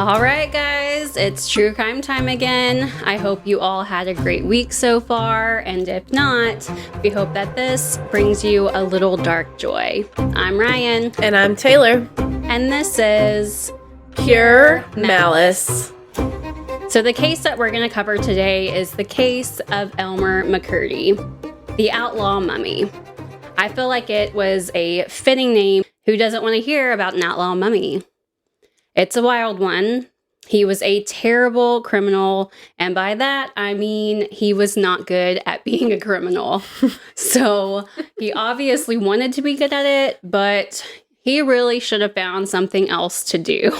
All right, guys, it's true crime time again. I hope you all had a great week so far, and if not, we hope that this brings you a little dark joy. I'm Ryan. And I'm Taylor. And this is Pure Malice. So the case that we're going to cover today is the case of Elmer McCurdy, the Outlaw Mummy. I feel like it was a fitting name. Who doesn't want to hear about an outlaw mummy? It's a wild one. He was a terrible criminal, and by that, I mean he was not good at being a criminal. So he obviously wanted to be good at it, but he really should have found something else to do.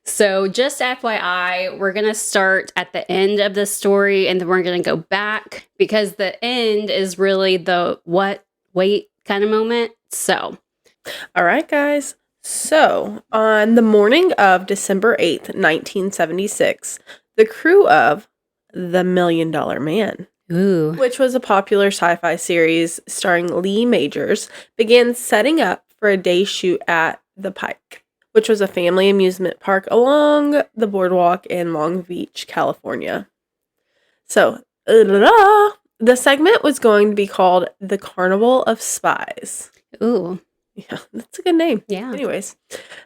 So just FYI, we're going to start at the end of the story, and then we're going to go back, because the end is really the what, wait kind of moment. So, all right, guys. So, on the morning of December 8th, 1976, the crew of The $1 Million Man, which was a popular sci-fi series starring Lee Majors, began setting up for a day shoot at the Pike, which was a family amusement park along the boardwalk in Long Beach, California. So, the segment was going to be called The Carnival of Spies. Ooh. Yeah, that's a good name. Yeah. Anyways,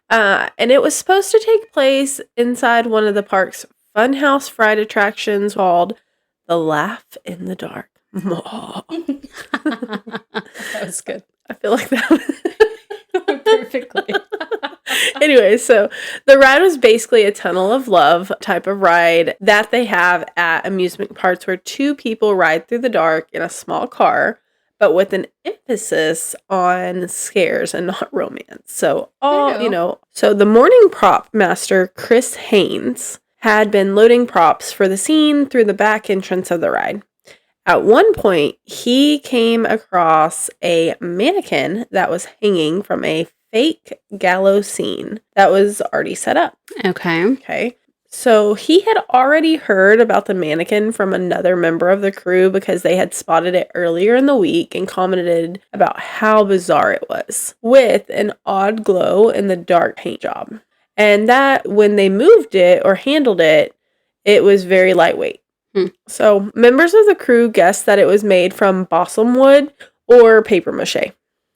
and it was supposed to take place inside one of the park's funhouse fright attractions called The Laugh in the Dark. That was good. I feel like that was perfectly. Anyway, so the ride was basically a tunnel of love type of ride that they have at amusement parks, where two people ride through the dark in a small car, but with an emphasis on scares and not romance. So, so the morning prop master, Chris Haynes, had been loading props for the scene through the back entrance of the ride. At one point, he came across a mannequin that was hanging from a fake gallows scene that was already set up. Okay. So he had already heard about the mannequin from another member of the crew because they had spotted it earlier in the week and commented about how bizarre it was, with an odd glow in the dark paint job. And that when they moved it or handled it, it was very lightweight. So members of the crew guessed that it was made from balsam wood or paper mache.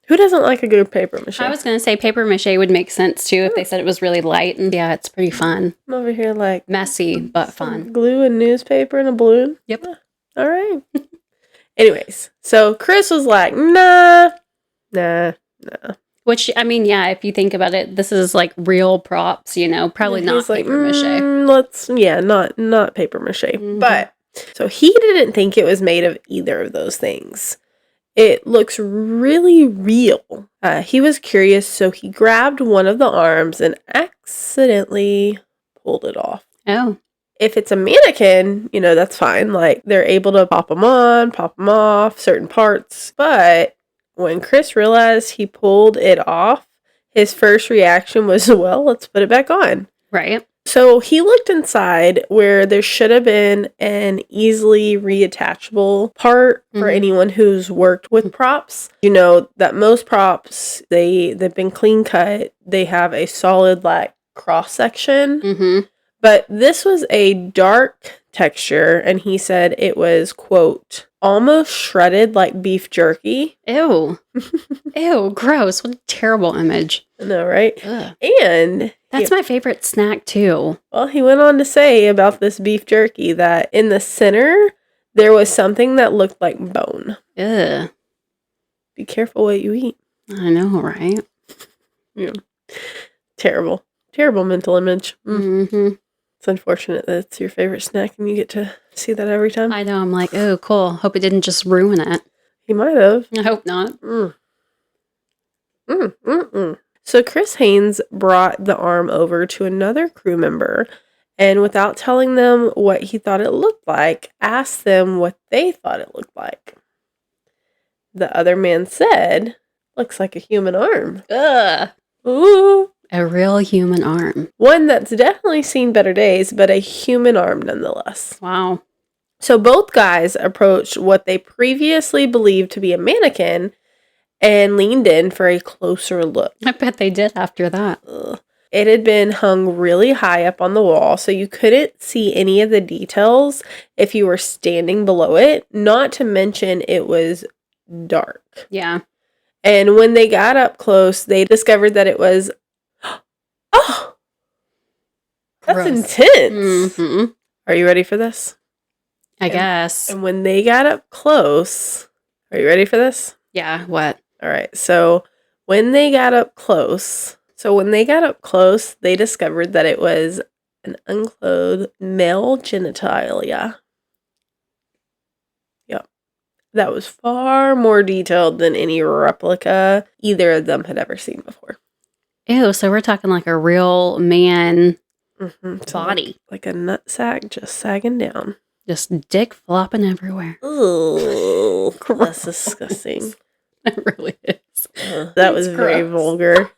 Who doesn't like a good paper mache? I was going to say paper mache would make sense too if they said it was really light. And yeah, it's pretty fun. I'm over here like... messy, but fun. Glue and newspaper and a balloon? Yep. All right. Anyways, so Chris was like, nah. Which, I mean, yeah, if you think about it, this is like real props, probably not paper mache. Not paper mache. Mm-hmm. But, so he didn't think it was made of either of those things. It looks really real. He was curious, so he grabbed one of the arms and accidentally pulled it off. Oh. If it's a mannequin, that's fine. Like, they're able to pop them on, pop them off, certain parts. But when Chris realized he pulled it off, his first reaction was, well, let's put it back on. Right. So he looked inside where there should have been an easily reattachable part for anyone who's worked with props. You know that most props, they've been clean cut. They have a solid cross section. Mm-hmm. But this was a dark texture, and he said it was, quote, almost shredded like beef jerky. Ew. Ew, gross. What a terrible image. I know, right? Ugh. And... that's my favorite snack, too. Well, he went on to say about this beef jerky that in the center, there was something that looked like bone. Ugh. Be careful what you eat. I know, right? Yeah. Terrible. Terrible mental image. Mm-hmm. It's unfortunate that it's your favorite snack and you get to see that every time. I know. I'm like, oh, cool. Hope it didn't just ruin it. He might have. I hope not. So Chris Haynes brought the arm over to another crew member, and without telling them what he thought it looked like, asked them what they thought it looked like. The other man said, looks like a human arm. Ugh. Ooh. A real human arm. One that's definitely seen better days, but a human arm nonetheless. Wow. So both guys approached what they previously believed to be a mannequin and leaned in for a closer look. I bet they did after that. It had been hung really high up on the wall, so you couldn't see any of the details if you were standing below it, not to mention it was dark. Yeah. And when they got up close, they discovered that it was... Oh! That's Gross. intense. Mm-hmm. Are you ready for this? I guess. And when they got up close... Are you ready for this? Yeah, what? All right, so when they got up close... they discovered that it was an unclothed male genitalia. Yep. That was far more detailed than any replica either of them had ever seen before. Ew, so we're talking like a real man body. Like a nutsack just sagging down. Just dick flopping everywhere. Ugh, that's disgusting. It really is. That was very vulgar.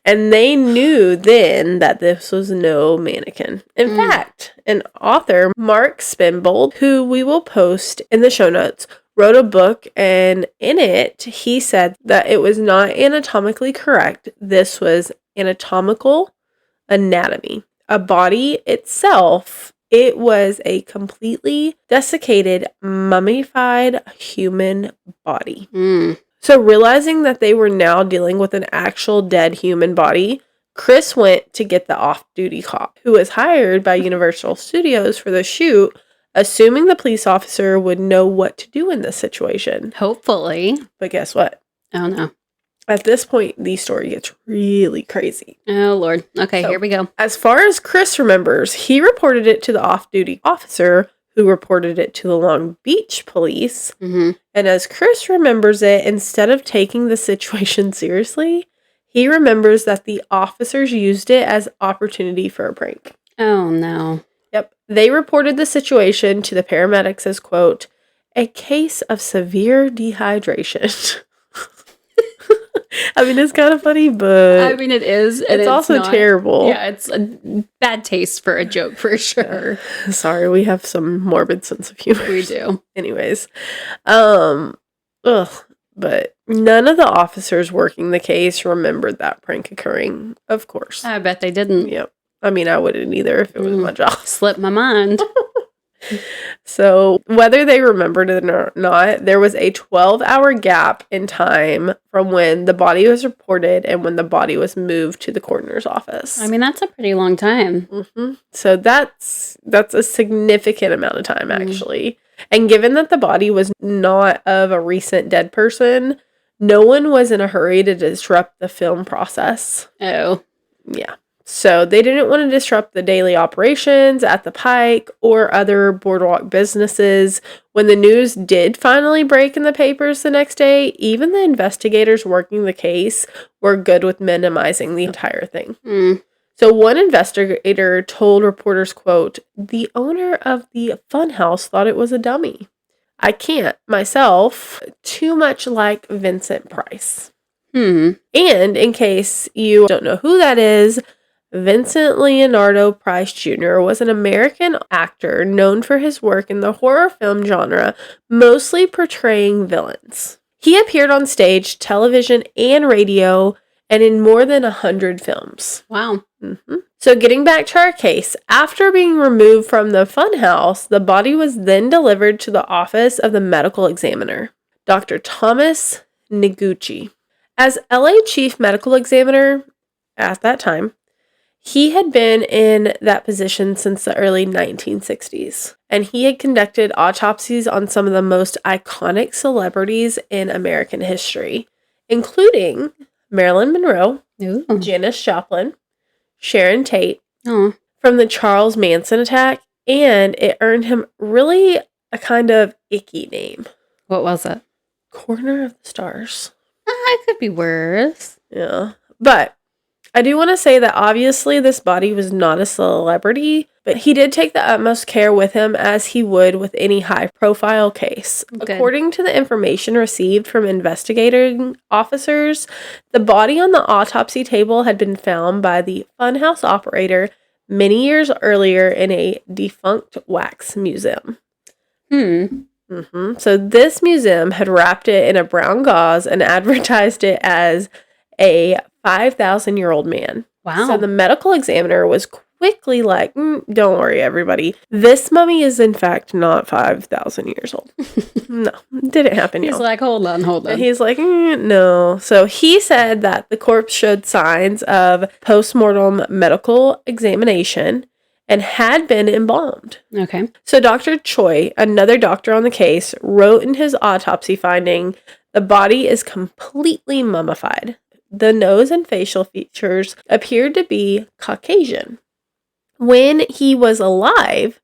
And they knew then that this was no mannequin. In fact, an author, Mark Spinbold, who we will post in the show notes, wrote a book, and in it, he said that it was not anatomically correct. This was anatomical anatomy. A body itself, it was a completely desiccated, mummified human body. So realizing that they were now dealing with an actual dead human body, Chris went to get the off-duty cop, who was hired by Universal Studios for the shoot, assuming the police officer would know what to do in this situation. Hopefully. But guess what? Oh, no. At this point, the story gets really crazy. Oh, Lord. Okay, So, here we go. As far as Chris remembers, he reported it to the off-duty officer, who reported it to the Long Beach police. Mm-hmm. And as Chris remembers it, instead of taking the situation seriously, he remembers that the officers used it as opportunity for a prank. Oh, no. Yep. They reported the situation to the paramedics as, quote, a case of severe dehydration. I mean, it's kind of funny, but... I mean, it is. And it's also not, terrible. Yeah, it's a bad taste for a joke, for sure. Sorry, we have some morbid sense of humor. We do. Anyways. But none of the officers working the case remembered that prank occurring, of course. I bet they didn't. Yep. I mean, I wouldn't either if it was my job. Slipped my mind. So, whether they remembered it or not, there was a 12-hour gap in time from when the body was reported and when the body was moved to the coroner's office. I mean, that's a pretty long time. Mm-hmm. So, that's a significant amount of time, actually. And given that the body was not of a recent dead person, no one was in a hurry to disrupt the film process. Oh. Yeah. So they didn't want to disrupt the daily operations at the Pike or other boardwalk businesses. When the news did finally break in the papers the next day, even the investigators working the case were good with minimizing the entire thing. So one investigator told reporters, quote, the owner of the funhouse thought it was a dummy. I can't, myself, too much like Vincent Price. And in case you don't know who that is, Vincent Leonardo Price Jr. was an American actor known for his work in the horror film genre, mostly portraying villains. He appeared on stage, television, and radio, and in more than 100 films. Wow. So getting back to our case, after being removed from the funhouse, the body was then delivered to the office of the medical examiner, Dr. Thomas Noguchi. As LA Chief Medical Examiner at that time, he had been in that position since the early 1960s, and he had conducted autopsies on some of the most iconic celebrities in American history, including Marilyn Monroe, Janis Joplin, Sharon Tate, from the Charles Manson attack, and it earned him really a kind of icky name. What was it? Corner of the Stars. It could be worse. Yeah, but I do want to say that obviously this body was not a celebrity, but he did take the utmost care with him as he would with any high-profile case. Good. According to the information received from investigating officers, the body on the autopsy table had been found by the funhouse operator many years earlier in a defunct wax museum. So this museum had wrapped it in a brown gauze and advertised it as a 5,000-year-old man. Wow. So the medical examiner was quickly like, don't worry, everybody. This mummy is, in fact, not 5,000 years old. No, didn't happen, He's y'all. like, hold on. And he's like, no. So he said that the corpse showed signs of post-mortem medical examination and had been embalmed. Okay. So Dr. Choi, another doctor on the case, wrote in his autopsy finding, the body is completely mummified. The nose and facial features appeared to be Caucasian. When he was alive,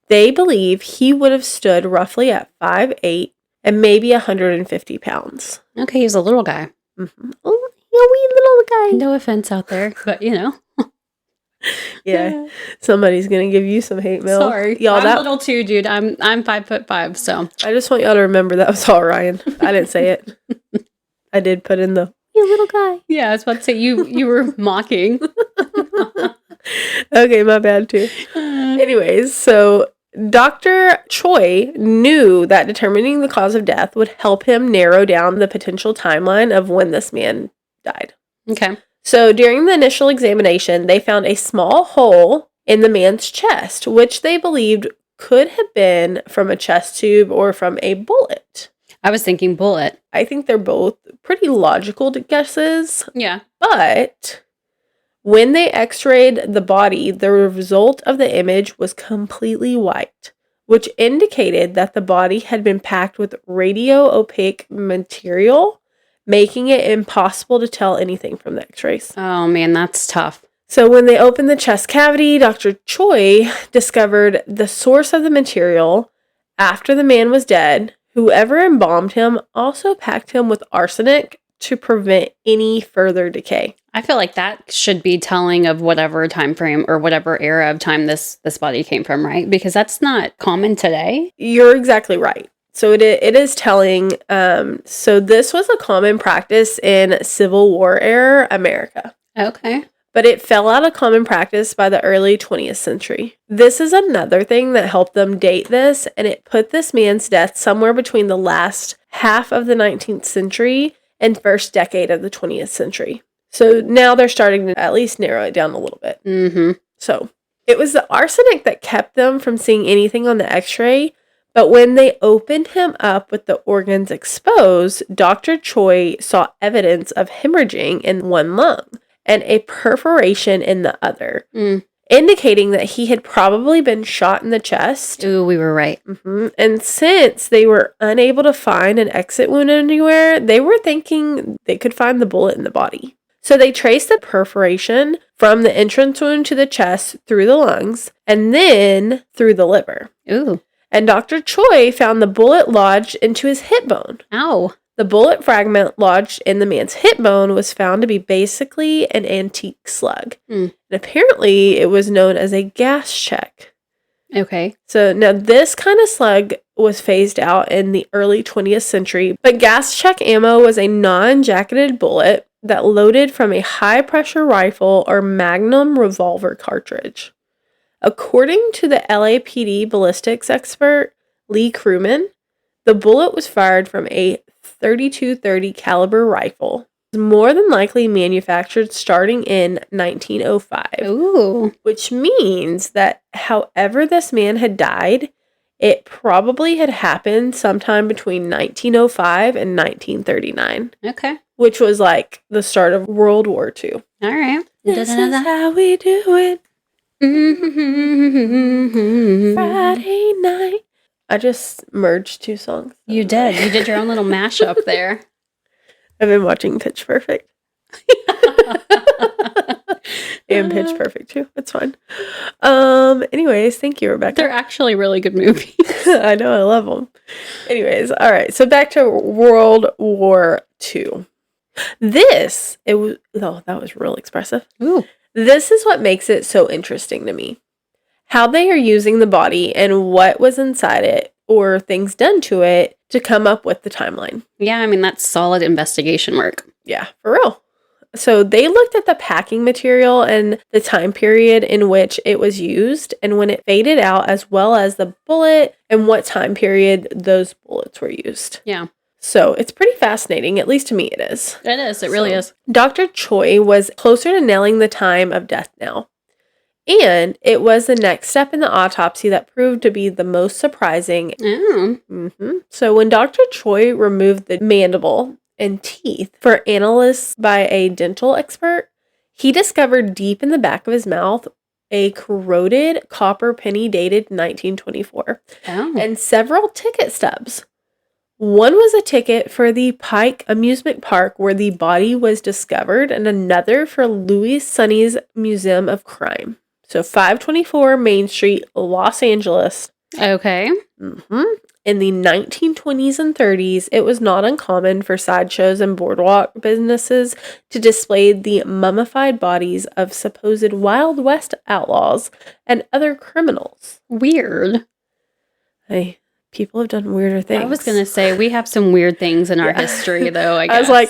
they believe he would have stood roughly at 5'8" and maybe 150 pounds. Okay, he's a little guy. Mm-hmm. Oh, wee little guy. No offense out there, but Yeah, somebody's gonna give you some hate mail. Sorry, y'all. I'm little too, dude. I'm 5'5", so I just want y'all to remember that was all Ryan. I didn't say it. I did put in the you little guy. Yeah, I was about to say you were mocking. Okay, my bad too. Anyways, so Dr. Choi knew that determining the cause of death would help him narrow down the potential timeline of when this man died. Okay. So during the initial examination, they found a small hole in the man's chest, which they believed could have been from a chest tube or from a bullet. I was thinking bullet. I think they're both pretty logical guesses. Yeah. But when they x-rayed the body, the result of the image was completely white, which indicated that the body had been packed with radio-opaque material, making it impossible to tell anything from the x-rays. Oh, man, that's tough. So when they opened the chest cavity, Dr. Choi discovered the source of the material after the man was dead. Whoever embalmed him also packed him with arsenic to prevent any further decay. I feel like that should be telling of whatever time frame or whatever era of time this body came from, right? Because that's not common today. You're exactly right. So it is telling. So this was a common practice in Civil War era America. Okay. But it fell out of common practice by the early 20th century. This is another thing that helped them date this, and it put this man's death somewhere between the last half of the 19th century and first decade of the 20th century. So now they're starting to at least narrow it down a little bit. Mm-hmm. So it was the arsenic that kept them from seeing anything on the x-ray, but when they opened him up with the organs exposed, Dr. Choi saw evidence of hemorrhaging in one lung and a perforation in the other, indicating that he had probably been shot in the chest. Ooh, we were right. Mm-hmm. And since they were unable to find an exit wound anywhere, they were thinking they could find the bullet in the body. So they traced the perforation from the entrance wound to the chest through the lungs and then through the liver. Ooh. And Dr. Choi found the bullet lodged into his hip bone. Ow. The bullet fragment lodged in the man's hip bone was found to be basically an antique slug. And apparently it was known as a gas check. Okay. So now this kind of slug was phased out in the early 20th century, but gas check ammo was a non-jacketed bullet that loaded from a high-pressure rifle or magnum revolver cartridge. According to the LAPD ballistics expert Lee Crewman, the bullet was fired from a .32-30 caliber rifle, more than likely manufactured starting in 1905. Ooh. Which means that however this man had died, it probably had happened sometime between 1905 and 1939. Okay. Which was like the start of World War II. All right. This is how we do it. Friday night. I just merged two songs. You did. You did your own little mashup there. I've been watching Pitch Perfect. And Pitch Perfect too. It's fine. Anyways, thank you, Rebecca. They're actually really good movies. I know, I love them. Anyways, all right. So back to World War II. That was real expressive. Ooh. This is what makes it so interesting to me. How they are using the body and what was inside it or things done to it to come up with the timeline. Yeah, I mean, that's solid investigation work. Yeah, for real. So they looked at the packing material and the time period in which it was used and when it faded out, as well as the bullet and what time period those bullets were used. Yeah. So it's pretty fascinating, at least to me it is. It is. It really is. Dr. Choi was closer to nailing the time of death now. And it was the next step in the autopsy that proved to be the most surprising. So when Dr. Choi removed the mandible and teeth for analysis by a dental expert, he discovered deep in the back of his mouth a corroded copper penny dated 1924 and several ticket stubs. One was a ticket for the Pike Amusement Park where the body was discovered, and another for Louis Sonny's Museum of Crime. So 524 Main Street, Los Angeles. Okay. In the 1920s and 30s, it was not uncommon for sideshows and boardwalk businesses to display the mummified bodies of supposed Wild West outlaws and other criminals. Weird. Hey, people have done weirder things. I was going to say, we have some weird things in our history, though, I guess. I was like,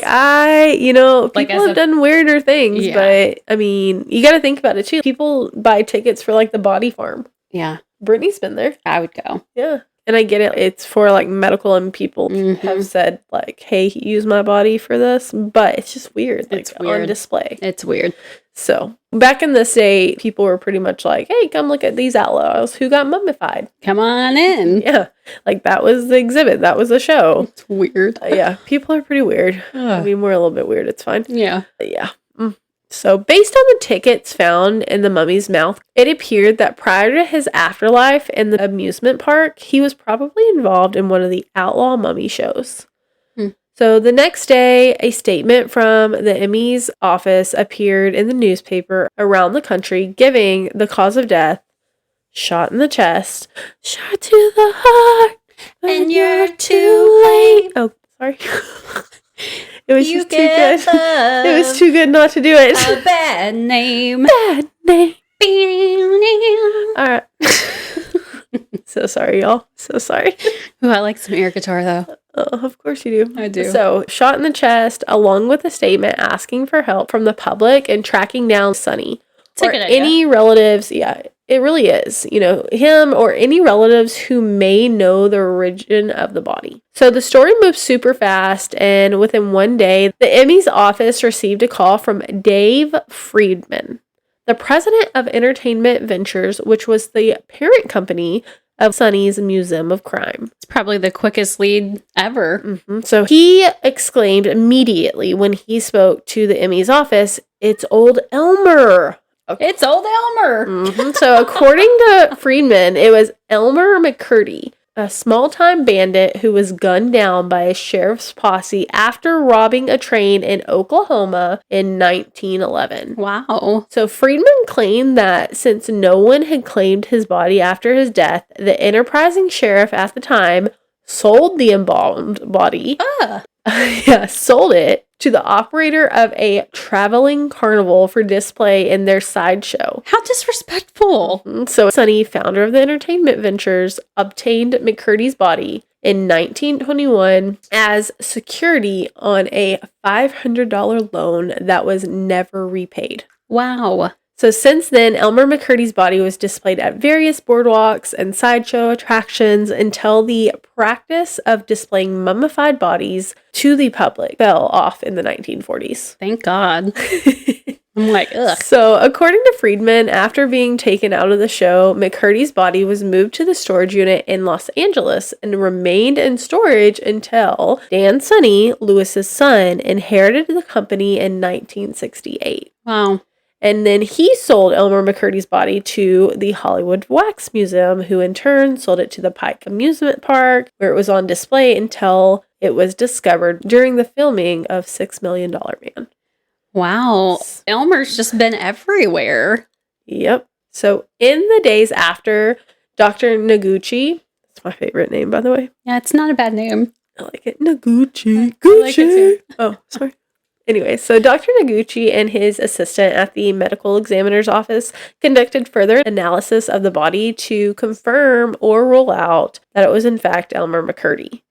people have done weirder things, but, I mean, you got to think about it, too. People buy tickets for, like, the body farm. Yeah. Brittany's been there. I would go. Yeah. And I get it. It's for, like, medical, and people have said, like, hey, use my body for this. But it's just weird. Like, it's weird. On display. It's weird. So, back in this day, people were pretty much like, hey, come look at these outlaws who got mummified. Come on in. Yeah. Like, that was the exhibit. That was the show. It's weird. Yeah. People are pretty weird. I mean, we're a little bit weird. It's fine. Yeah. Yeah. So, based on the tickets found in the mummy's mouth, it appeared that prior to his afterlife in the amusement park, he was probably involved in one of the Outlaw Mummy shows. So, the next day, a statement from the Emmy's office appeared in the newspaper around the country, giving the cause of death: shot in the chest, shot to the heart, and you're too late. Oh, sorry. It was just too good. It was too good not to do it. A bad name. Bad name. All right. So sorry, y'all. So sorry. Ooh, I like some air guitar, though. Of course you do. I do. So, shot in the chest, along with a statement asking for help from the public and tracking down Sonny. It's a good idea. Any relatives. Yeah, it really is. You know, him or any relatives who may know the origin of the body. So the story moved super fast, and within one day, the Emmy's office received a call from Dave Friedman, the president of Entertainment Ventures, which was the parent company of Sonny's Museum of Crime. It's probably the quickest lead ever. So he exclaimed immediately when he spoke to the Emmy's office, "It's old Elmer." Okay. It's old Elmer. So according to Friedman, it was Elmer McCurdy, a small-time bandit who was gunned down by a sheriff's posse after robbing a train in Oklahoma in 1911. Wow. So Friedman claimed that since no one had claimed his body after his death, the enterprising sheriff at the time sold the embalmed body. Sold it to the operator of a traveling carnival for display in their sideshow. How disrespectful. So Sonny, founder of the Entertainment Ventures, obtained McCurdy's body in 1921 as security on a $500 loan that was never repaid. Wow. So since then, Elmer McCurdy's body was displayed at various boardwalks and sideshow attractions until the practice of displaying mummified bodies to the public fell off in the 1940s. Thank God. I'm like, ugh. So according to Friedman, after being taken out of the show, McCurdy's body was moved to the storage unit in Los Angeles and remained in storage until Dan Sonny, Lewis's son, inherited the company in 1968. Wow. And then he sold Elmer McCurdy's body to the Hollywood Wax Museum, who in turn sold it to the Pike Amusement Park, where it was on display until it was discovered during the filming of $6 Million Man. Wow. Elmer's just been everywhere. Yep. So in the days after, Dr. Noguchi, that's my favorite name, by the way. Yeah, it's not a bad name. I like it. Noguchi. I like it too. Oh, sorry. Anyway, so Dr. Noguchi and his assistant at the medical examiner's office conducted further analysis of the body to confirm or rule out that it was in fact Elmer McCurdy.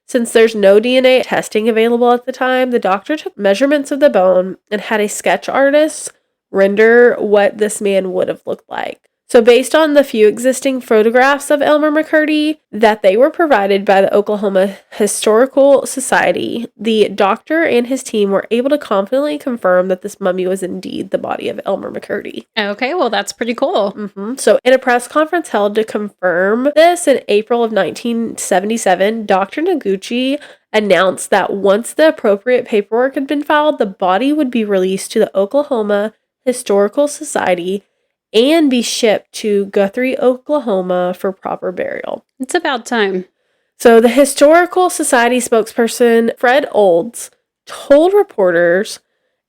Since there's no DNA testing available at the time, the doctor took measurements of the bone and had a sketch artist render what this man would have looked like. So based on the few existing photographs of Elmer McCurdy that they were provided by the Oklahoma Historical Society, the doctor and his team were able to confidently confirm that this mummy was indeed the body of Elmer McCurdy. Okay, well, that's pretty cool. So in a press conference held to confirm this in April of 1977, Dr. Noguchi announced that once the appropriate paperwork had been filed, the body would be released to the Oklahoma Historical Society and be shipped to Guthrie, Oklahoma for proper burial. It's about time. So the Historical Society spokesperson, Fred Olds, told reporters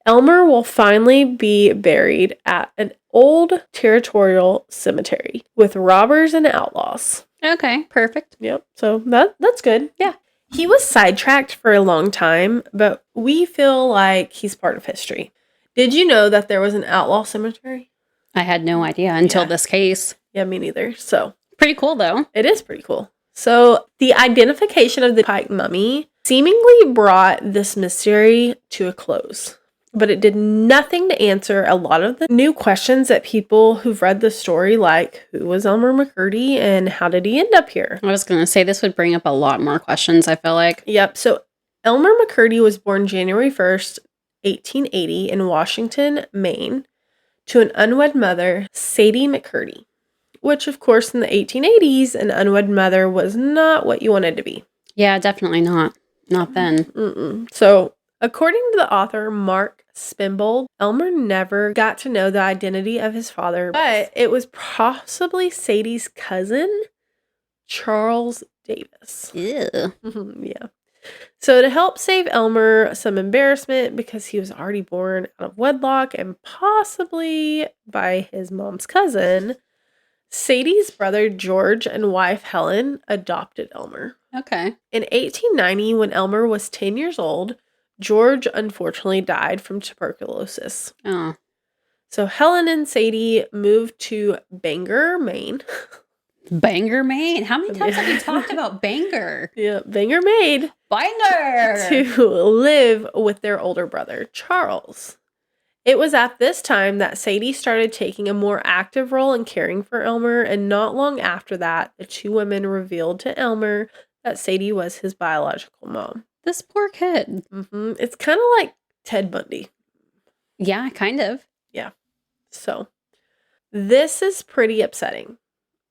Elmer will finally be buried at an old territorial cemetery with robbers and outlaws. Okay, perfect. Yep. So that's good. Yeah. He was sidetracked for a long time, but we feel like he's part of history. Did you know that there was an outlaw cemetery? I had no idea until this case. Yeah, me neither. So Pretty cool, though. it is pretty cool. So the identification of the Pike mummy seemingly brought this mystery to a close, but it did nothing to answer a lot of the new questions that people who've read the story, like who was Elmer McCurdy and how did he end up here? I was going to say this would bring up a lot more questions, I feel like. Yep. So Elmer McCurdy was born January 1st, 1880 in Washington, Maine, to an unwed mother, Sadie McCurdy, which of course in the 1880s, an unwed mother was not what you wanted to be. Yeah, definitely not. Not then. So according to the author Mark Spimbold, Elmer never got to know the identity of his father, but it was possibly Sadie's cousin, Charles Davis. Ew. Yeah. So to help save Elmer some embarrassment because he was already born out of wedlock and possibly by his mom's cousin, Sadie's brother George and wife Helen adopted Elmer. Okay. In 1890, when Elmer was 10 years old, George unfortunately died from tuberculosis. Oh. So Helen and Sadie moved to Bangor, Maine. Bangor, Maine. How many times have you talked about Bangor? Yeah, Bangor, Maine. Bangor! To live with their older brother, Charles. It was at this time that Sadie started taking a more active role in caring for Elmer, and not long after that, the two women revealed to Elmer that Sadie was his biological mom. This poor kid. It's kind of like Ted Bundy. Yeah, kind of. Yeah. So, this is pretty upsetting.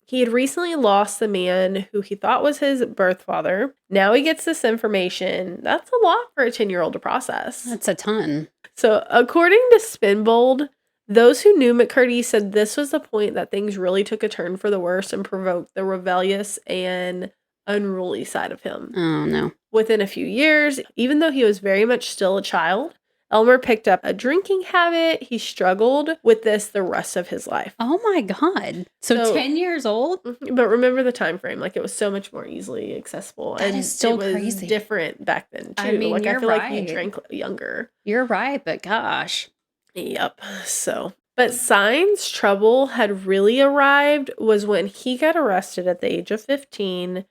He had recently lost the man who he thought was his birth father. Now he gets this information. That's a lot for a 10-year-old to process. That's a ton. So, according to Spinbold, those who knew McCurdy said this was the point that things really took a turn for the worse and provoked the rebellious and unruly side of him. Oh, no. Within a few years, even though he was very much still a child, Elmer picked up a drinking habit. He struggled with this the rest of his life. Oh, my God. So 10 years old? But remember the time frame. Like, it was so much more easily accessible. That is still it was crazy. different back then, too. I mean, like, I you're feel right. like you drank younger. You're right, but gosh. Yep. So, but signs trouble had really arrived was when he got arrested at the age of 15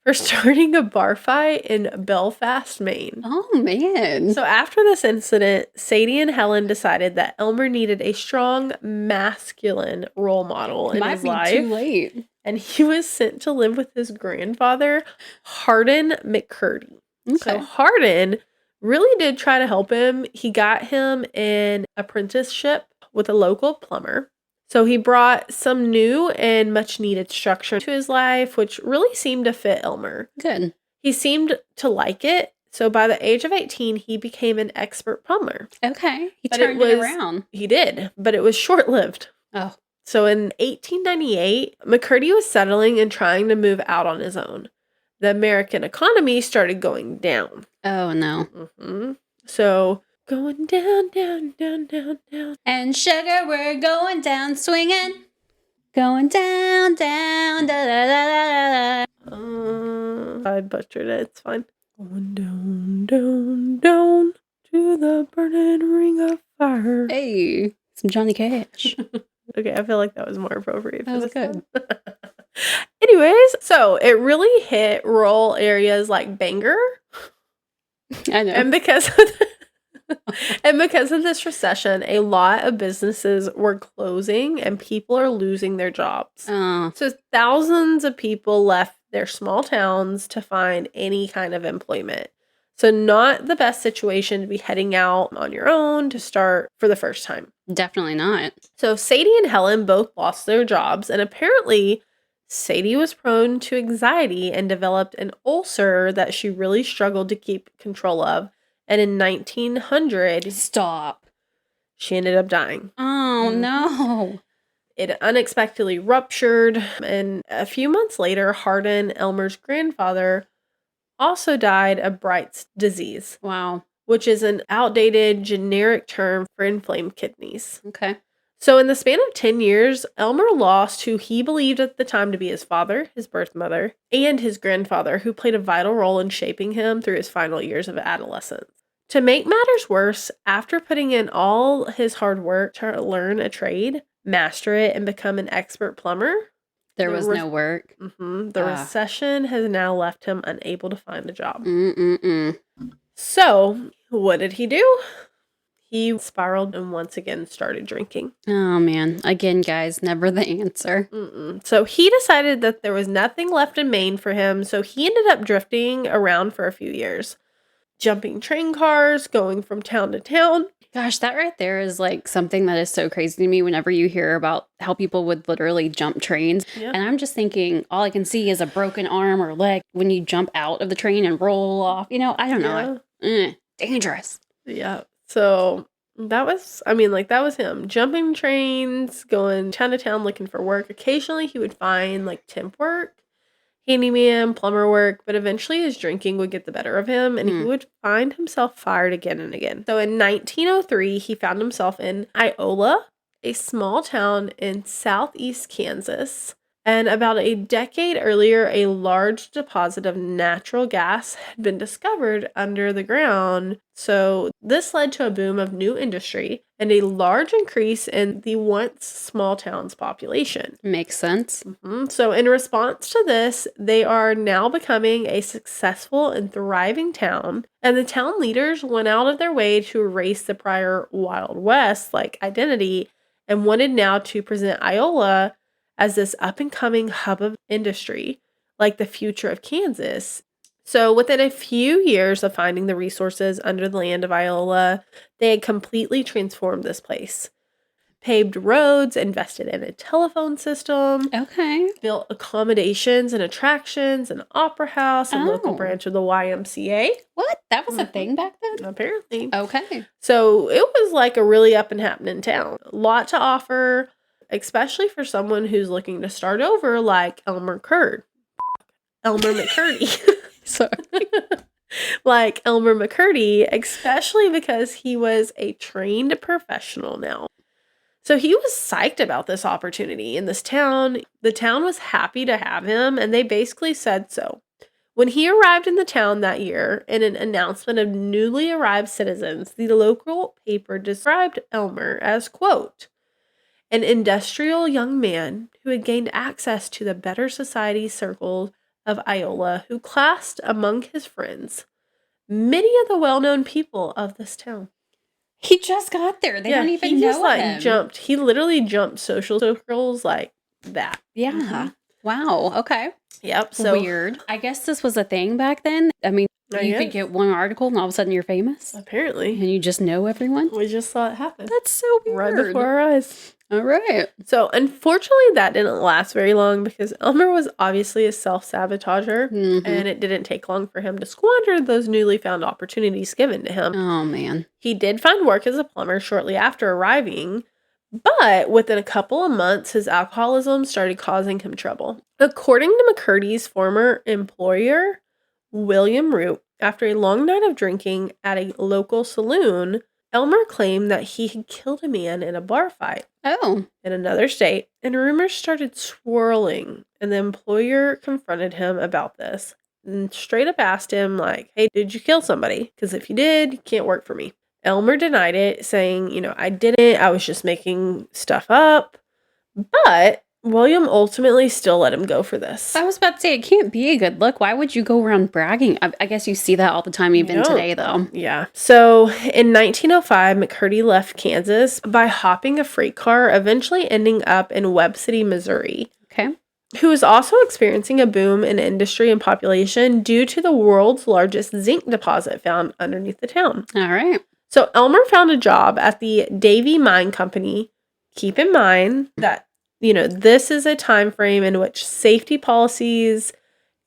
for starting a bar fight in Belfast, Maine. Oh, man. So after this incident, Sadie and Helen decided that Elmer needed a strong, masculine role model in his life. Might be too late. And he was sent to live with his grandfather, Hardin McCurdy. Okay. So Hardin really did try to help him. He got him an apprenticeship with a local plumber. So he brought some new and much needed structure to his life, which really seemed to fit Elmer. Good. He seemed to like it. So by the age of 18, he became an expert plumber. Okay. He But turned it around. He did, but it was short-lived. Oh. So in 1898, McCurdy was settling and trying to move out on his own. The American economy started going down. Oh, no. So going down, down, down, down, down. And sugar, we're going down swinging. Going down, down, da da da da da. I butchered it. It's fine. Going down, down, down to the burning ring of fire. Hey, some Johnny Cash. Okay, I feel like that was more appropriate. That was good. Anyways, so it really hit rural areas like Bangor. I know. And And because of this recession, a lot of businesses were closing and people are losing their jobs. Oh, So thousands of people left their small towns to find any kind of employment. So not the best situation to be heading out on your own to start for the first time. definitely not. So Sadie and Helen both lost their jobs, and apparently Sadie was prone to anxiety and developed an ulcer that she really struggled to keep control of. And in 1900, Stop. she ended up dying. Oh, no. It unexpectedly ruptured, and a few months later, Hardin, Elmer's grandfather, also died of Bright's disease, Wow. which is an outdated generic term for inflamed kidneys. Okay. So in the span of 10 years, Elmer lost who he believed at the time to be his father, his birth mother, and his grandfather, who played a vital role in shaping him through his final years of adolescence. To make matters worse, after putting in all his hard work to learn a trade, master it, and become an expert plumber, There was no work. the recession has now left him unable to find a job. Mm-mm-mm. So, what did he do? He spiraled and once again started drinking. Oh, man. Again, guys, never the answer. So he decided that there was nothing left in Maine for him, so he ended up drifting around for a few years, jumping train cars, going from town to town. Gosh, that right there is like something that is so crazy to me whenever you hear about how people would literally jump trains. Yeah. And I'm just thinking, all I can see is a broken arm or leg when you jump out of the train and roll off. You know, I don't know. Dangerous. Yeah. So that was him. Jumping trains, going town to town looking for work. Occasionally he would find like temp work, handyman, plumber work, but eventually his drinking would get the better of him and he would find himself fired again and again. So in 1903, he found himself in Iola, a small town in southeast Kansas. And about a decade earlier, a large deposit of natural gas had been discovered under the ground. So this led to a boom of new industry and a large increase in the once small town's population. Makes sense. So in response to this, they are now becoming a successful and thriving town. And the town leaders went out of their way to erase the prior Wild West-like identity and wanted now to present Iola as this up-and-coming hub of industry, like the future of Kansas. So within a few years of finding the resources under the land of Iola, they had completely transformed this place. Paved roads, invested in a telephone system, Okay. built accommodations and attractions, an opera house, a local branch of the YMCA. What? That was a thing back then? Apparently. Okay. So it was like a really up and happening town. A lot to offer, especially for someone who's looking to start over like Elmer McCurdy. Sorry. Like Elmer McCurdy, especially because he was a trained professional now. So he was psyched about this opportunity in this town. The town was happy to have him, and they basically said so. When he arrived in the town that year, in an announcement of newly arrived citizens, the local paper described Elmer as, quote, an industrial young man who had gained access to the better society circles of Iola, who classed among his friends many of the well-known people of this town. He just got there. They don't even know him. He literally jumped social circles like that. Yeah. Wow. Okay. Yep. So weird. I guess this was a thing back then. I mean, you could get one article and all of a sudden you're famous. Apparently. And you just know everyone. We just saw it happen. That's so weird. Right before our eyes. All right. So, unfortunately, that didn't last very long because Elmer was obviously a self-sabotager, and it didn't take long for him to squander those newly found opportunities given to him. Oh, man. He did find work as a plumber shortly after arriving, but within a couple of months, his alcoholism started causing him trouble. According to McCurdy's former employer, William Root, after a long night of drinking at a local saloon, Elmer claimed that he had killed a man in a bar fight. Oh. In another state, and rumors started swirling, and the employer confronted him about this and straight up asked him, like, hey, did you kill somebody? Because if you did, you can't work for me. Elmer denied it, saying, I didn't. I was just making stuff up. But William ultimately still let him go for this. I was about to say, it can't be a good look. Why would you go around bragging? I guess you see that all the time, even today, though. Yeah. So in 1905, McCurdy left Kansas by hopping a freight car, eventually ending up in Webb City, Missouri. Okay. Who was also experiencing a boom in industry and population due to the world's largest zinc deposit found underneath the town. All right. So Elmer found a job at the Davie Mine Company. Keep in mind that, this is a time frame in which safety policies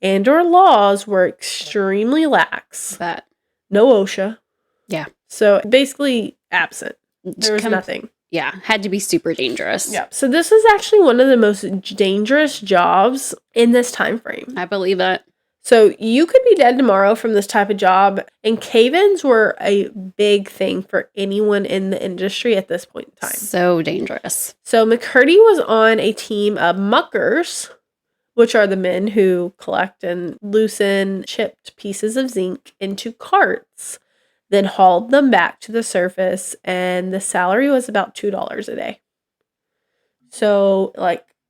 and or laws were extremely lax. That. No OSHA. Yeah. So basically absent. There was nothing. Yeah. Had to be super dangerous. Yeah. So this is actually one of the most dangerous jobs in this time frame. I believe it. So you could be dead tomorrow from this type of job. And cave-ins were a big thing for anyone in the industry at this point in time. So dangerous. So McCurdy was on a team of muckers, which are the men who collect and loosen chipped pieces of zinc into carts, then hauled them back to the surface. And the salary was about $2 a day. So,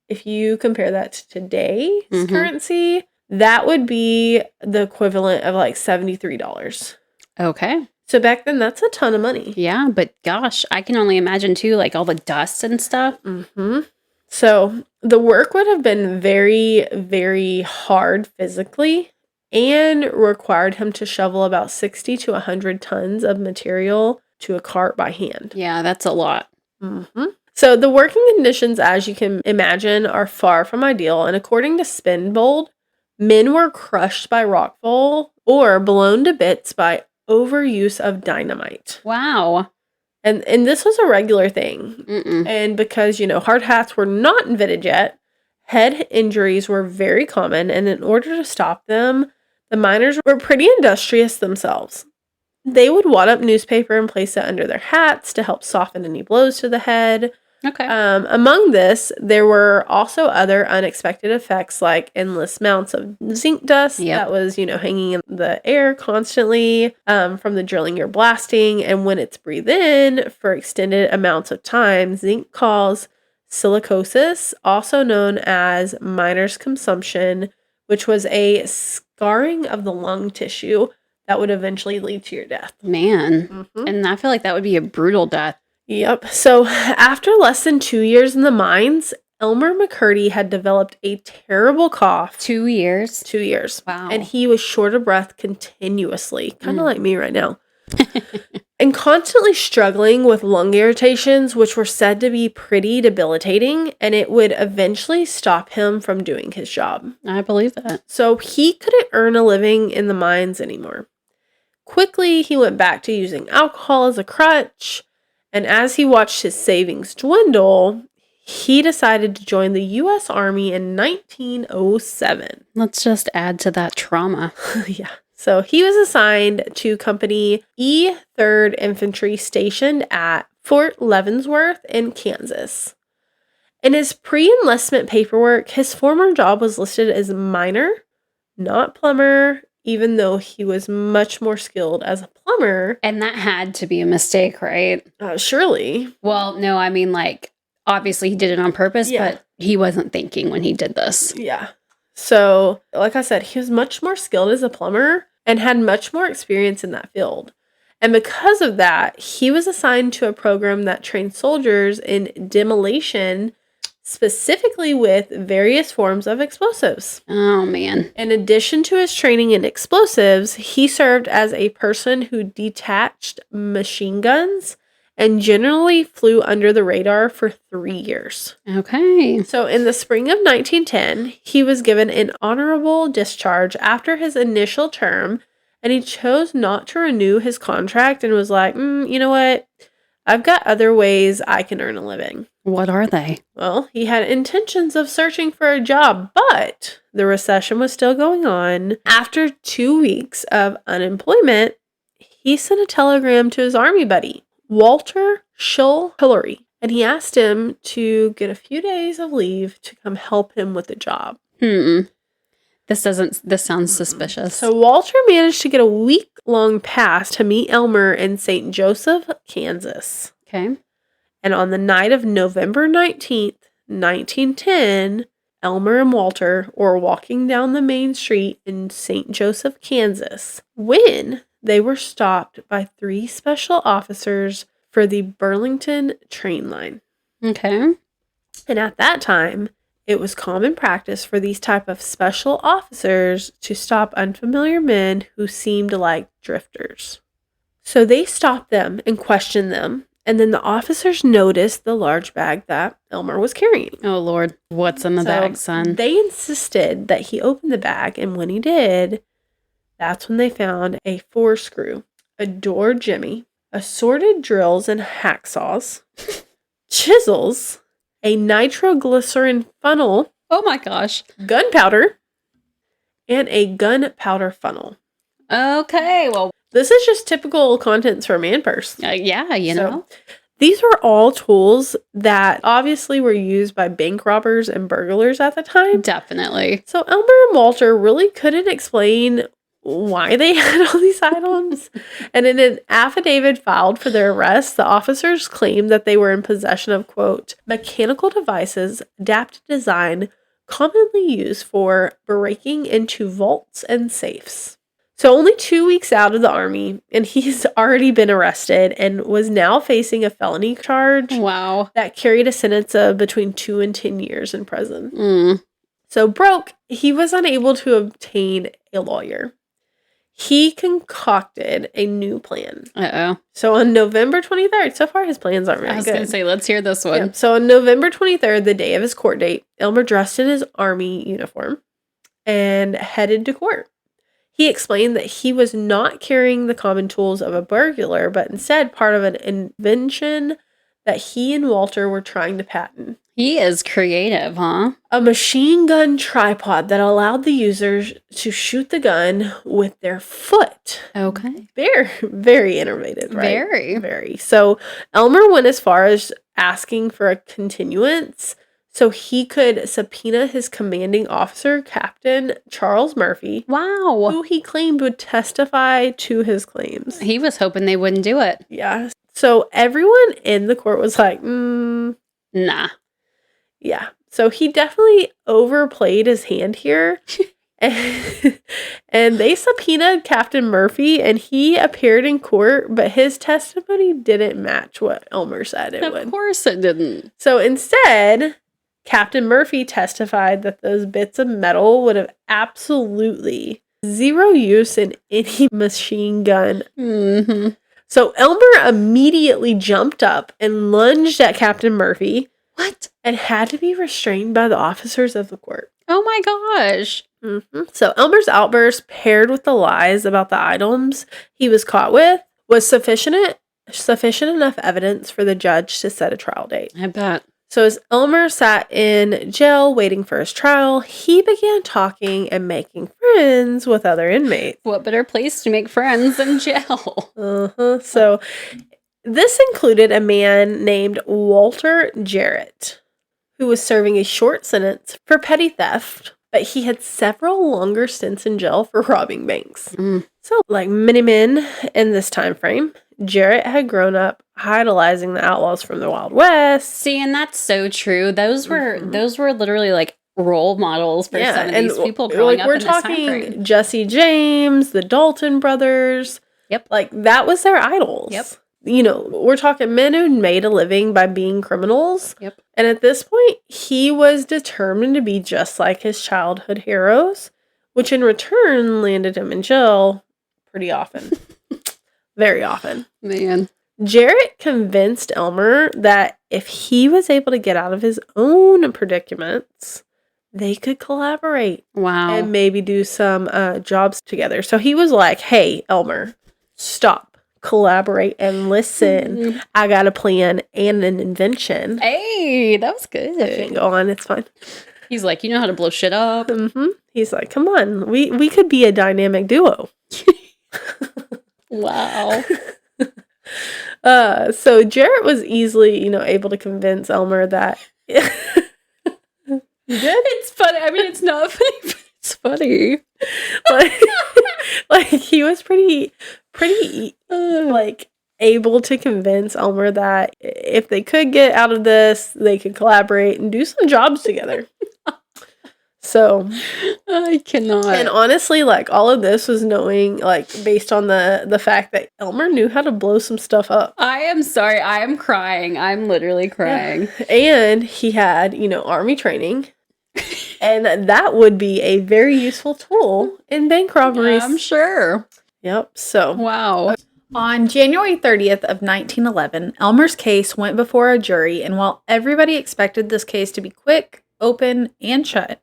if you compare that to today's currency, that would be the equivalent of $73. Okay. So back then, that's a ton of money. Yeah, but gosh, I can only imagine too, all the dust and stuff. Mm-hmm. So the work would have been very, very hard physically and required him to shovel about 60 to 100 tons of material to a cart by hand. Yeah, that's a lot. Mm-hmm. So the working conditions, as you can imagine, are far from ideal. And according to Spinbold, men were crushed by rockfall or blown to bits by overuse of dynamite. Wow. And this was a regular thing. And because, hard hats were not invented yet, head injuries were very common. And in order to stop them, the miners were pretty industrious themselves. They would wad up newspaper and place it under their hats to help soften any blows to the head. Okay. Among this, there were also other unexpected effects like endless mounts of zinc dust that was, hanging in the air constantly from the drilling you're blasting. And when it's breathed in for extended amounts of time, zinc causes silicosis, also known as miner's consumption, which was a scarring of the lung tissue that would eventually lead to your death. Man. And I feel like that would be a brutal death. Yep. So after less than 2 years in the mines, Elmer McCurdy had developed a terrible cough. 2 years? 2 years. Wow. And he was short of breath continuously, kind of like me right now. And constantly struggling with lung irritations, which were said to be pretty debilitating, and it would eventually stop him from doing his job. I believe that. So he couldn't earn a living in the mines anymore. Quickly, he went back to using alcohol as a crutch. And as he watched his savings dwindle, he decided to join the U.S. Army in 1907. Let's just add to that trauma. Yeah. So he was assigned to Company E 3rd Infantry stationed at Fort Leavenworth in Kansas. In his pre-enlistment paperwork, his former job was listed as miner, not plumber, even though he was much more skilled as a plumber. And that had to be a mistake, right? Surely. Well, no, I mean, obviously he did it on purpose, but he wasn't thinking when he did this. Yeah. So, like I said, he was much more skilled as a plumber and had much more experience in that field. And because of that, he was assigned to a program that trained soldiers in demolition, specifically with various forms of explosives. Oh, man. In addition to his training in explosives, he served as a person who detached machine guns and generally flew under the radar for 3 years. Okay. So in the spring of 1910, he was given an honorable discharge after his initial term, and he chose not to renew his contract and was like, you know what? I've got other ways I can earn a living. What are they? Well, he had intentions of searching for a job, but the recession was still going on. After 2 weeks of unemployment, he sent a telegram to his army buddy, Walter Shull Hillary, and he asked him to get a few days of leave to come help him with the job. This sounds suspicious. So Walter managed to get a week-long pass to meet Elmer in St. Joseph, Kansas. Okay. And on the night of November 19th, 1910, Elmer and Walter were walking down the main street in St. Joseph, Kansas, when they were stopped by 3 special officers for the Burlington train line. Okay. And at that time, it was common practice for these type of special officers to stop unfamiliar men who seemed like drifters. So they stopped them and questioned them. And then the officers noticed the large bag that Elmer was carrying. Oh, Lord. What's in the bag, son? They insisted that he open the bag. And when he did, that's when they found a 4-screw, a door jimmy, assorted drills and hacksaws, chisels, a nitroglycerin funnel. Oh, my gosh. Gunpowder, and a gunpowder funnel. Okay, well. This is just typical contents for a man purse. Yeah, you know. These were all tools that obviously were used by bank robbers and burglars at the time. Definitely. So Elmer and Walter really couldn't explain why they had all these items. And in an affidavit filed for their arrest, the officers claimed that they were in possession of, quote, mechanical devices adapted design commonly used for breaking into vaults and safes. So only 2 weeks out of the army, and he's already been arrested and was now facing a felony charge. Wow. That carried a sentence of between 2 and 10 years in prison. Mm. So broke, he was unable to obtain a lawyer. He concocted a new plan. Uh-oh. So on November 23rd, so far his plans aren't really good. I was going to say, let's hear this one. Yeah. So on November 23rd, the day of his court date, Elmer dressed in his army uniform and headed to court. He explained that he was not carrying the common tools of a burglar, but instead part of an invention that he and Walter were trying to patent. He is creative, huh? A machine gun tripod that allowed the users to shoot the gun with their foot. Okay. Very, very innovative, right? Very. Very. So Elmer went as far as asking for a continuance so he could subpoena his commanding officer, Captain Charles Murphy. Wow. Who he claimed would testify to his claims. He was hoping they wouldn't do it. Yeah. So everyone in the court was like, nah. Yeah. So he definitely overplayed his hand here. And they subpoenaed Captain Murphy, and he appeared in court, but his testimony didn't match what Elmer said it would. Of course it didn't. So instead, Captain Murphy testified that those bits of metal would have absolutely zero use in any machine gun. Mm-hmm. So Elmer immediately jumped up and lunged at Captain Murphy. What? And had to be restrained by the officers of the court. Oh my gosh. Mm-hmm. So Elmer's outburst, paired with the lies about the items he was caught with, was sufficient enough evidence for the judge to set a trial date. I bet. So as Elmer sat in jail waiting for his trial, he began talking and making friends with other inmates. What better place to make friends than jail? So this included a man named Walter Jarrett, who was serving a short sentence for petty theft, but he had several longer stints in jail for robbing banks. So, like many men in this time frame, Jarrett had grown up idolizing the outlaws from the Wild West. See, and that's so true. Those were literally like role models for some of these people growing up in this time frame. We're talking Jesse James, the Dalton brothers. Yep. Like, that was their idols. Yep. You know, we're talking men who made a living by being criminals. Yep. And at this point, he was determined to be just like his childhood heroes, which in return landed him in jail pretty often. Very often. Man. Jarrett convinced Elmer that if he was able to get out of his own predicaments, they could collaborate. Wow. And maybe do some jobs together. So he was like, hey, Elmer, stop, collaborate, and listen. I got a plan and an invention. Hey, that was I can't good. go on. It's fine. He's like, you know how to blow shit up. He's like, come on. We could be a dynamic duo. Wow. So Jarrett was easily, able to convince Elmer that... You good? It's funny. I mean, it's not funny, but it's funny. like he was pretty like able to convince Elmer that if they could get out of this, they could collaborate and do some jobs together. So I cannot. And honestly, like, all of this was knowing, like, based on the fact that Elmer knew how to blow some stuff up. I am sorry. I am crying. I'm literally crying. Yeah. And he had, army training. And that would be a very useful tool in bank robberies. I'm sure. Yep. So. Wow. On January 30th of 1911, Elmer's case went before a jury, and while everybody expected this case to be quick, open, and shut,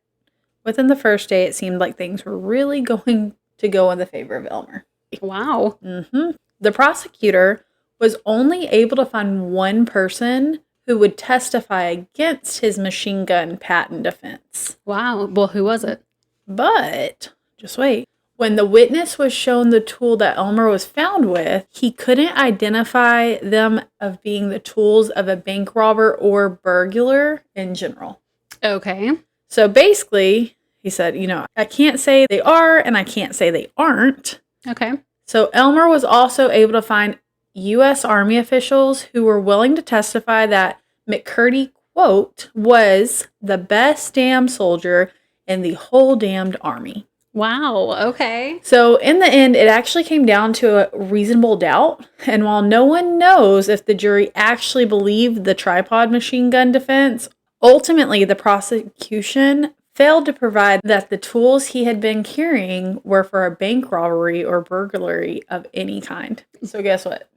within the first day, it seemed like things were really going to go in the favor of Elmer. Wow. The prosecutor was only able to find one person who would testify against his machine gun patent defense. Wow. Well, who was it? But, just wait. When the witness was shown the tool that Elmer was found with, he couldn't identify them of being the tools of a bank robber or burglar in general. Okay. So basically, he said, I can't say they are and I can't say they aren't. Okay. So Elmer was also able to find U.S. Army officials who were willing to testify that McCurdy, quote, was the best damn soldier in the whole damned army. Wow. Okay. So in the end, it actually came down to a reasonable doubt. And while no one knows if the jury actually believed the tripod machine gun defense, ultimately the prosecution failed to provide that the tools he had been carrying were for a bank robbery or burglary of any kind. So guess what?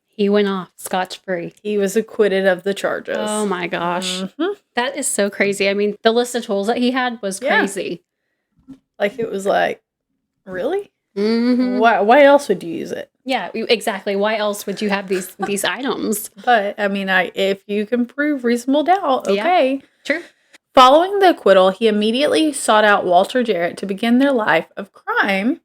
He went off scotch-free. He was acquitted of the charges. Oh my gosh. That is so crazy. I mean, the list of tools that he had was crazy. Like, it was like, really? Mm-hmm. Why else would you use it? Yeah, exactly. Why else would you have these items? But, I mean, if you can prove reasonable doubt, okay. Yeah, true. Following the acquittal, he immediately sought out Walter Jarrett to begin their life of crime.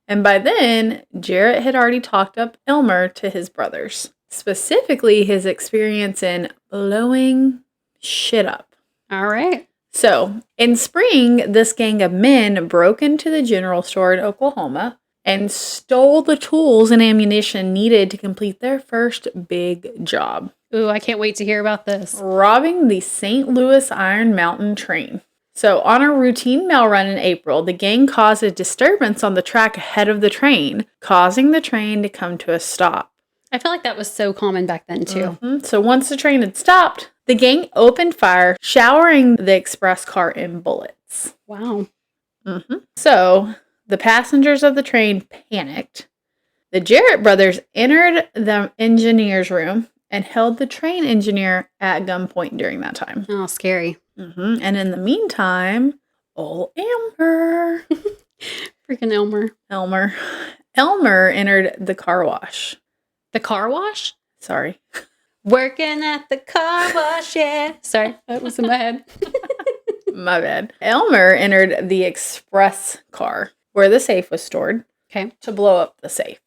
And by then, Jarrett had already talked up Elmer to his brothers. Specifically, his experience in blowing shit up. All right. So, in spring, this gang of men broke into the general store in Oklahoma and stole the tools and ammunition needed to complete their first big job. Ooh, I can't wait to hear about this. Robbing the St. Louis Iron Mountain train. So, on a routine mail run in April, the gang caused a disturbance on the track ahead of the train, causing the train to come to a stop. I feel like that was so common back then, too. So, once the train had stopped, the gang opened fire, showering the express car in bullets. Wow. So, the passengers of the train panicked. The Jarrett brothers entered the engineer's room and held the train engineer at gunpoint during that time. Oh, scary. And in the meantime, old Elmer. Freaking Elmer. Elmer entered the car wash. The car wash? Sorry. Working at the car wash, yeah. Sorry, that was in my head. My bad. Elmer entered the express car where the safe was stored. Okay. To blow up the safe.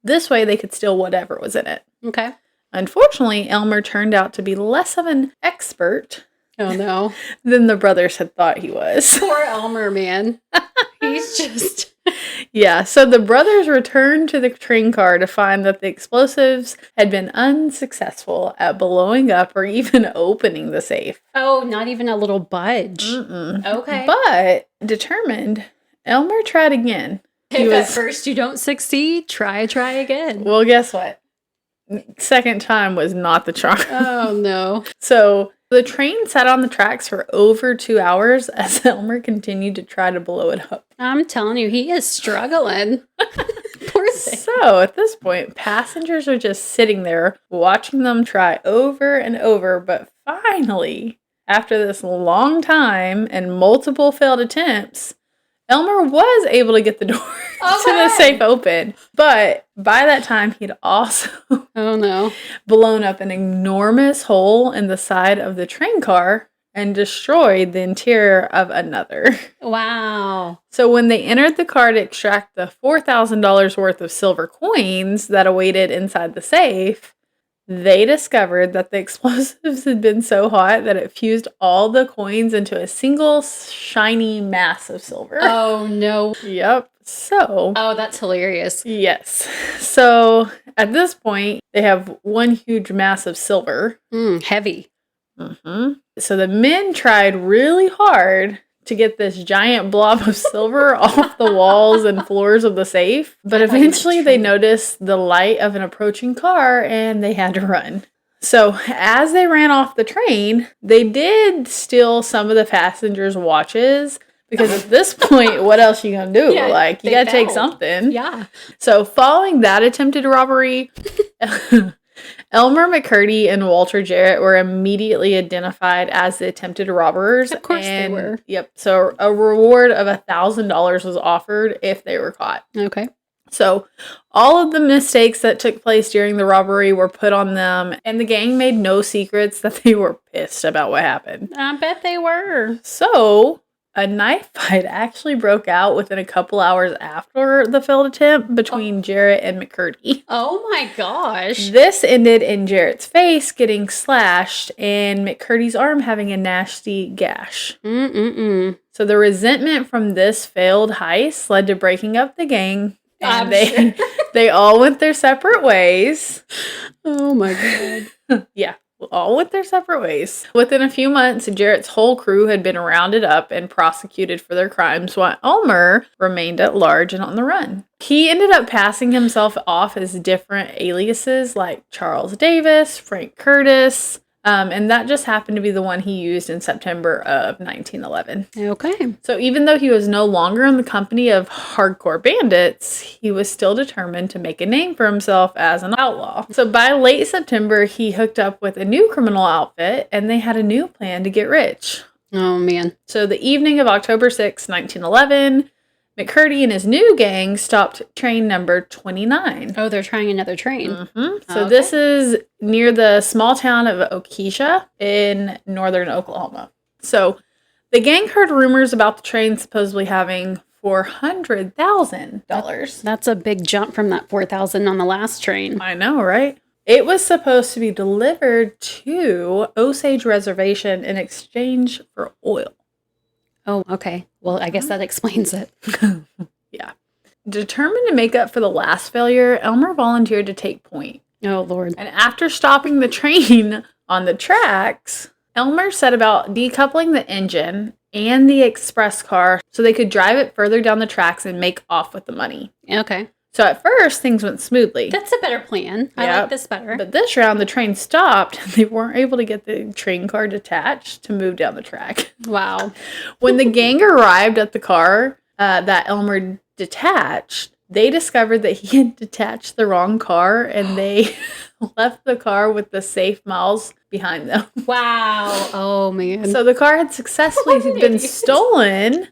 This way they could steal whatever was in it. Okay. Unfortunately, Elmer turned out to be less of an expert Oh, no. than the brothers had thought he was. Poor Elmer, man. He's just... Yeah, so the brothers returned to the train car to find that the explosives had been unsuccessful at blowing up or even opening the safe. Oh, not even a little budge. Okay. But determined, Elmer tried again. If at first you don't succeed, try again. Well, guess what? Second time was not the charm. Oh, no. So the train sat on the tracks for over 2 hours as Elmer continued to try to blow it up. I'm telling you, he is struggling. Poor thing. So at this point, passengers are just sitting there watching them try over and over. But finally, after this long time and multiple failed attempts, Elmer was able to get the door to the safe open. But by that time, he'd also blown up an enormous hole in the side of the train car and destroyed the interior of another. Wow. So when they entered the car to extract the $4,000 worth of silver coins that awaited inside the safe, they discovered that the explosives had been so hot that it fused all the coins into a single shiny mass of silver. Oh, no. Yep. So, Oh, that's hilarious. yes. So, at this point, they have one huge mass of silver. Heavy. So, the men tried really hard to get this giant blob of silver off the walls and floors of the safe. But eventually, they noticed the light of an approaching car and they had to run. So, as they ran off the train, they did steal some of the passengers' watches. Because at this point, what else are you going to do? Yeah, like, you got to take something. Yeah. So, following that attempted robbery, Elmer McCurdy and Walter Jarrett were immediately identified as the attempted robbers. Of course they were. Yep. So, a reward of $1,000 was offered if they were caught. Okay. So, all of the mistakes that took place during the robbery were put on them, and the gang made no secrets that they were pissed about what happened. I bet they were. So, a knife fight actually broke out within a couple hours after the failed attempt between Jarrett and McCurdy. Oh my gosh. This ended in Jarrett's face getting slashed and McCurdy's arm having a nasty gash. So the resentment from this failed heist led to breaking up the gang. And they all went their separate ways. Oh my god. Yeah. All went their separate ways. Within a few months, Jarrett's whole crew had been rounded up and prosecuted for their crimes, while Elmer remained at large and on the run. He ended up passing himself off as different aliases like Charles Davis, Frank Curtis, and that just happened to be the one he used in September of 1911. Okay. So even though he was no longer in the company of hardcore bandits, he was still determined to make a name for himself as an outlaw. So by late September, he hooked up with a new criminal outfit, and they had a new plan to get rich. Oh, man. So the evening of October 6, 1911, McCurdy and his new gang stopped train number 29. Oh, they're trying another train. So this is near the small town of Okeesha in northern Oklahoma. So the gang heard rumors about the train supposedly having $400,000. That's a big jump from that 4,000 on the last train. I know, right? It was supposed to be delivered to Osage Reservation in exchange for oil. Oh, okay. Well, I guess that explains it. Yeah. Determined to make up for the last failure, Elmer volunteered to take point. Oh, Lord. And after stopping the train on the tracks, Elmer set about decoupling the engine and the express car so they could drive it further down the tracks and make off with the money. Okay. So at first, things went smoothly. That's a better plan. I like this better. But this round, the train stopped and they weren't able to get the train car detached to move down the track. Wow. When the gang arrived at the car that Elmer detached, they discovered that he had detached the wrong car and they left the car with the safe miles behind them. Wow. Oh, man. So the car had successfully been stolen,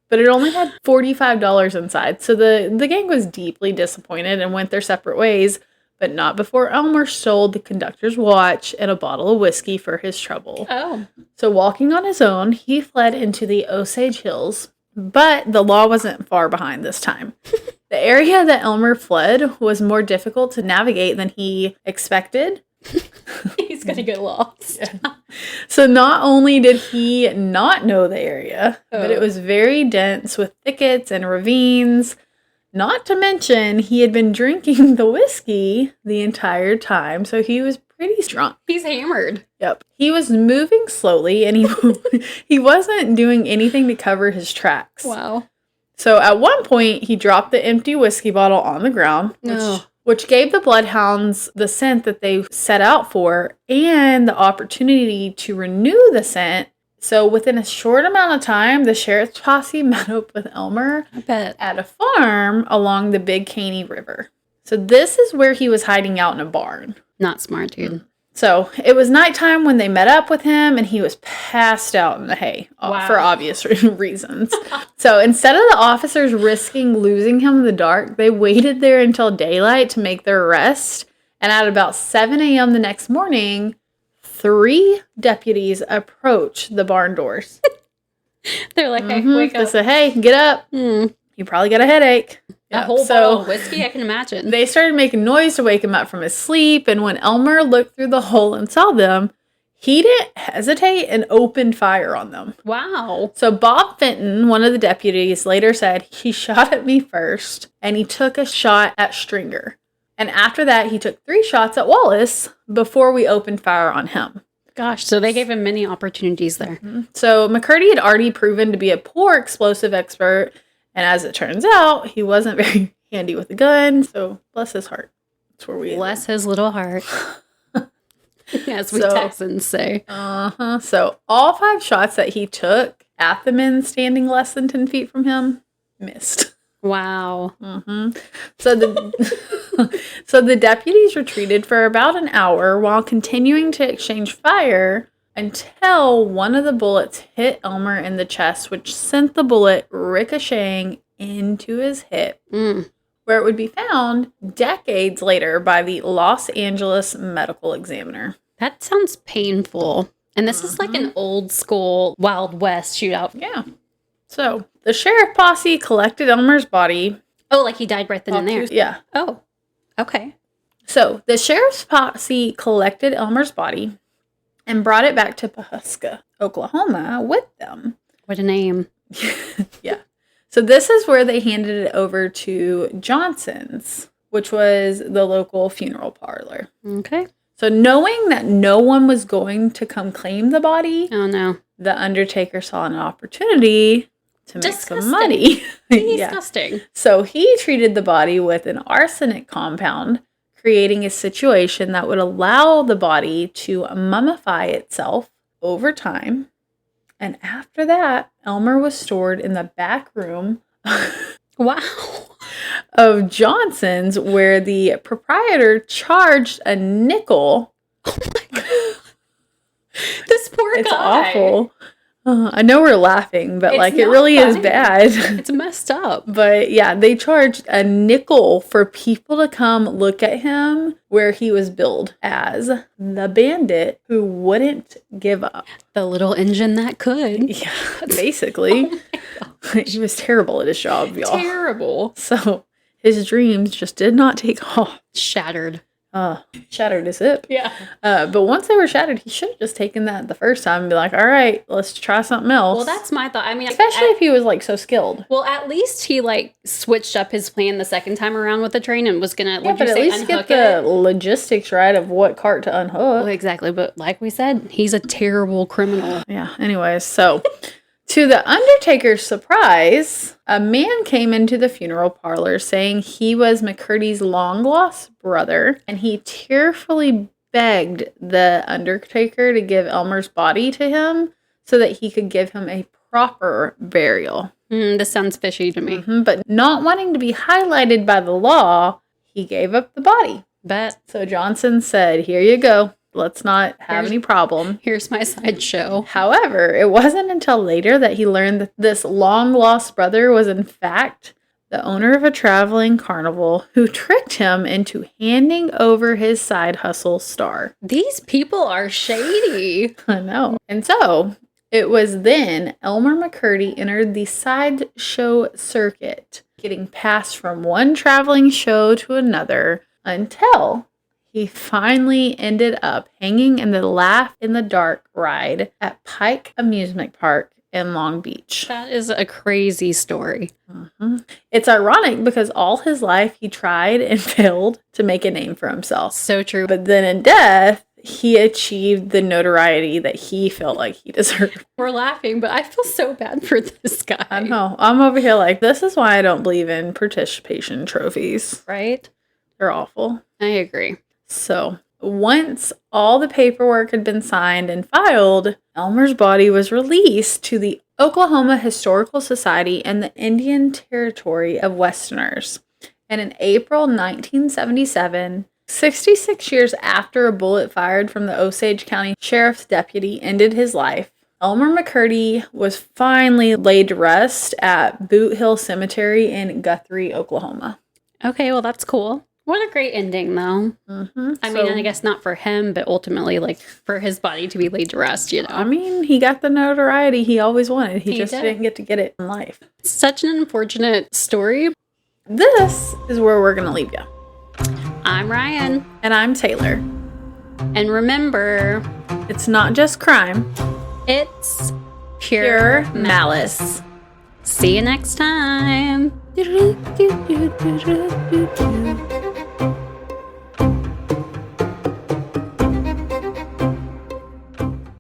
but it only had $45 inside. So the gang was deeply disappointed and went their separate ways, but not before Elmer stole the conductor's watch and a bottle of whiskey for his trouble. Oh. So walking on his own, he fled into the Osage Hills, but the law wasn't far behind this time. The area that Elmer fled was more difficult to navigate than he expected. He's going to get lost. Yeah. So not only did he not know the area, but it was very dense with thickets and ravines. Not to mention, he had been drinking the whiskey the entire time, so he was pretty drunk. He's hammered. Yep. He was moving slowly, and he wasn't doing anything to cover his tracks. Wow. So at one point, he dropped the empty whiskey bottle on the ground, which gave the bloodhounds the scent that they set out for and the opportunity to renew the scent. So within a short amount of time, the sheriff's posse met up with Elmer at a farm along the Big Caney River. So this is where he was hiding out in a barn. Not smart, dude. So it was nighttime when they met up with him, and he was passed out in the hay for obvious reasons. So instead of the officers risking losing him in the dark, they waited there until daylight to make their arrest. And at about 7 a.m. the next morning, 3 deputies approached the barn doors. They're like, hey, wake up. They said, hey, get up. You probably got a headache. A whole bottle of whiskey, I can imagine. They started making noise to wake him up from his sleep, and when Elmer looked through the hole and saw them, he didn't hesitate and opened fire on them. Wow. So Bob Fenton, one of the deputies, later said, he shot at me first, and he took a shot at Stringer. And after that, he took 3 shots at Wallace before we opened fire on him. Gosh, so they gave him many opportunities there. So McCurdy had already proven to be a poor explosive expert, and as it turns out, he wasn't very handy with a gun, so bless his heart. That's where we Bless his little heart. As we Texans say. So all 5 shots that he took at the men standing less than 10 feet from him missed. Wow. So the deputies retreated for about an hour while continuing to exchange fire until one of the bullets hit Elmer in the chest, which sent the bullet ricocheting into his hip, where it would be found decades later by the Los Angeles medical examiner. That sounds painful. And this is like an old school Wild West shootout. Yeah. So the sheriff posse collected Elmer's body. Oh, like he died right then and there. Yeah. Oh, okay. So the sheriff's posse collected Elmer's body and brought it back to Pawhuska, Oklahoma with them. What a name. Yeah. So this is where they handed it over to Johnson's, which was the local funeral parlor. Okay. So knowing that no one was going to come claim the body, Oh, no. the undertaker saw an opportunity to make some Disgusting. money. Yeah. Disgusting. So he treated the body with an arsenic compound, creating a situation that would allow the body to mummify itself over time. And after that, Elmer was stored in the back room Wow. of Johnson's, where the proprietor charged a nickel. This poor It's guy. awful. I know we're laughing, but It's it not really is funny. bad. It's messed up. But yeah, they charged a nickel for people to come look at him, where he was billed as the bandit who wouldn't give up. The little engine that could. Yeah, basically. He was terrible at his job, y'all. Terrible. So his dreams just did not take off. Shattered. Shattered his hip. Yeah. But once they were shattered, he should have just taken that the first time and be like, all right, let's try something else. Well, that's my thought. I mean, especially if he was so skilled. Well, at least he switched up his plan the second time around with the train and was gonna Yeah, but at least get the logistics right of what cart to unhook. Well, exactly, but like we said, he's a terrible criminal. Yeah. Anyways, so to the undertaker's surprise, a man came into the funeral parlor saying he was McCurdy's long-lost brother, and he tearfully begged the undertaker to give Elmer's body to him so that he could give him a proper burial. This sounds fishy to me. But not wanting to be highlighted by the law, he gave up the body. But So Johnson said, here you go. Let's not have any problem. Here's my sideshow. However, it wasn't until later that he learned that this long-lost brother was in fact the owner of a traveling carnival who tricked him into handing over his side hustle star. These people are shady. I know. And so it was then Elmer McCurdy entered the sideshow circuit, getting passed from one traveling show to another until he finally ended up hanging in the Laugh in the Dark ride at Pike Amusement Park in Long Beach. That is a crazy story. It's ironic because all his life he tried and failed to make a name for himself. So true. But then in death, he achieved the notoriety that he felt like he deserved. We're laughing, but I feel so bad for this guy. I know. I'm over here this is why I don't believe in participation trophies. Right? They're awful. I agree. So, once all the paperwork had been signed and filed, Elmer's body was released to the Oklahoma Historical Society and the Indian Territory of Westerners. And in April 1977, 66 years after a bullet fired from the Osage County Sheriff's deputy ended his life, Elmer McCurdy was finally laid to rest at Boot Hill Cemetery in Guthrie, Oklahoma. Okay, well, that's cool. What a great ending, though. I mean, I guess not for him, but ultimately, for his body to be laid to rest, I mean, he got the notoriety he always wanted. He just did. didn't get to get it in life. Such an unfortunate story. This is where we're going to leave you. I'm Ryan. And I'm Taylor. And remember, it's not just crime, it's pure malice. See you next time.